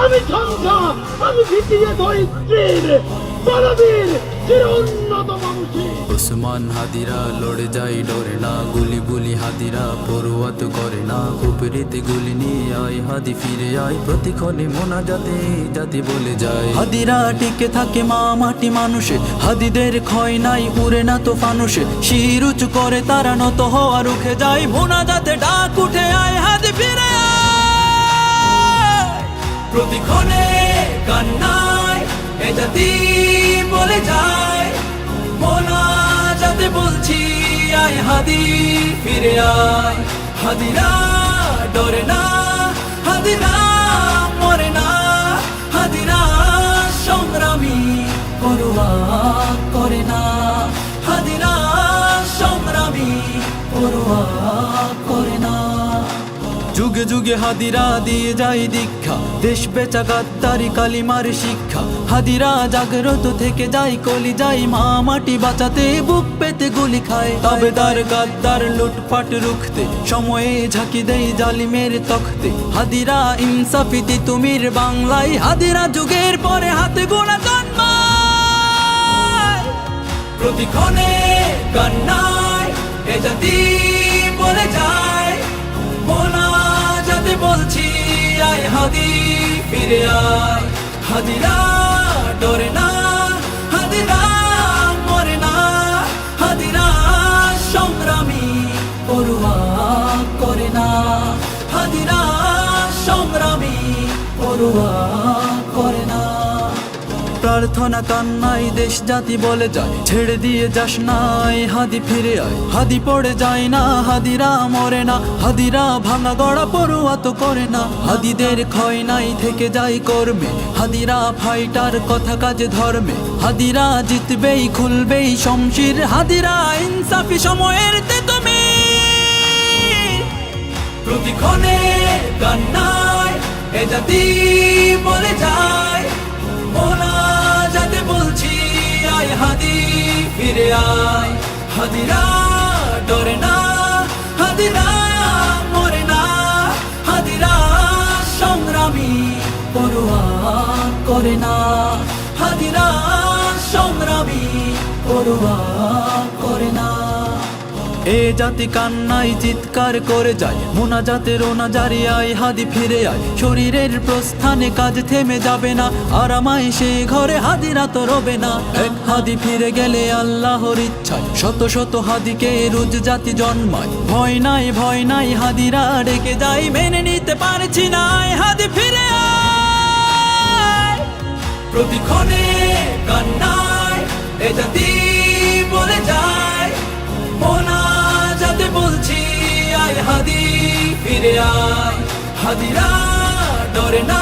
আমি ঝঞ্ঝা, আমি ভিটিয়ে ধরিত্রীর বলবীর চির উন্নত মানুষী। ওসমান হাদিরা লড়ে যায় ডরে না, গুলি গুলি হাদিরা পড়ুয়াত করে না। উপরিতে গুলি নিয়ে আয় হাদি ফিরে আয়, প্রতিক্ষণে মোনাজাতে জাতি বলে যায়। হাদিরা টিকে থাকে মা মাটি মানুষে, হাদিদের ক্ষয় নাই উড়ে না তো ফানুষে। শির উঁচু করে তারা নত হওয়া রুখে যায়, মোনাজাতে ডাক উঠে আয় হাদি ফিরে আয়। প্রতিক্ষণে কান্নায় এ জাতি বলে যায়, মোনাজাতে বলছি আয় হাদি ফিরে আয়। হাদিরা ডরে না, হাদিরা মরে না, হাদিরা সংগ্রামী পরোয়া করে না, হাদিরা সংগ্রামী পরোয়া করে না। যুগে যুগে হাদিরা দিয়ে যায় দীক্ষা, দেশ বেচা গাদ্দারি কালিমার শিক্ষা। হাদিরা জাগ্রত থেকে যায় কলি যায়, মা মাটি বাঁচাতে বুক পেতে গুলি খায়। তাবেদার গাদ্দার লুটপাট রুখতে সময়ে ঝাঁকি দেয় জালিমের তখতে। হাদিরা ইনসাফিতি তুমির বাংলায়, হাদিরা যুগের পরে হাতে গোনা জন্মায়। প্রতিক্ষণে কান্নায় এ জাতি বলে যায়, মোনাজাতে বলছি আয় হাদি ফিরে আয়। হাদিরা ডরে না, হাদিরা মরে না, হাদিরা সংগ্রামী পরোয়া করে না, হাদিরা সংগ্রামী পরোয়া করে না। প্রার্থনা কান্নাই দেশ জাতি বলে যায়, ছেড়ে দিয়ে যাস নাই হাদি ফিরে আয়। হাদি পড়ে যায় না, হাদিরা মরে না, হাদিরা ভাঙা গড়া পড়ুয়া তো করে না। হাদিদের ক্ষয় নাই থেকে যায় কর্মে, হাদিরা ফাইটার কথা কাজে ধর্মে। হাদিরা জিতবেই খুলবেই শমশির, হাদিরা ইনসাফি সময়ের তুমি। প্রতিক্ষণে কান্নায় এ জাতি বলে যায়, মোনাজাতে বলছি আয় হাদি ফিরে আয়। হাদিরা ডরে না, হাদিরা মরে না, হাদিরা সংগ্রামী পরোয়া করে না, হাদিরা সংগ্রামী পরোয়া করে না। এ জাতি কান্নাই চিৎকার করে যায়, মোনাজাতে রোনা জারি আয় হাদি ফিরে আয়। শরীরের প্রস্থানে কাজ থেমে যাবে না, আরামায় সে ঘরে হাদিরা তো রবে না। এক হাদি ফিরে গেলে আল্লাহর ইচ্ছায় শত শত হাদিকে রোজ জাতি জন্মায়। ভয় নাই হাদিরা ডেকে যায়, মেনে নিতে পারছি না আয় হাদি ফিরে আয়। প্রতিক্ষণে কান্নায় এ জাতি বলে যায়, মোনাজাতে বলছি আয় হাদি ফিরে আয়। হাদিরা ডরে না,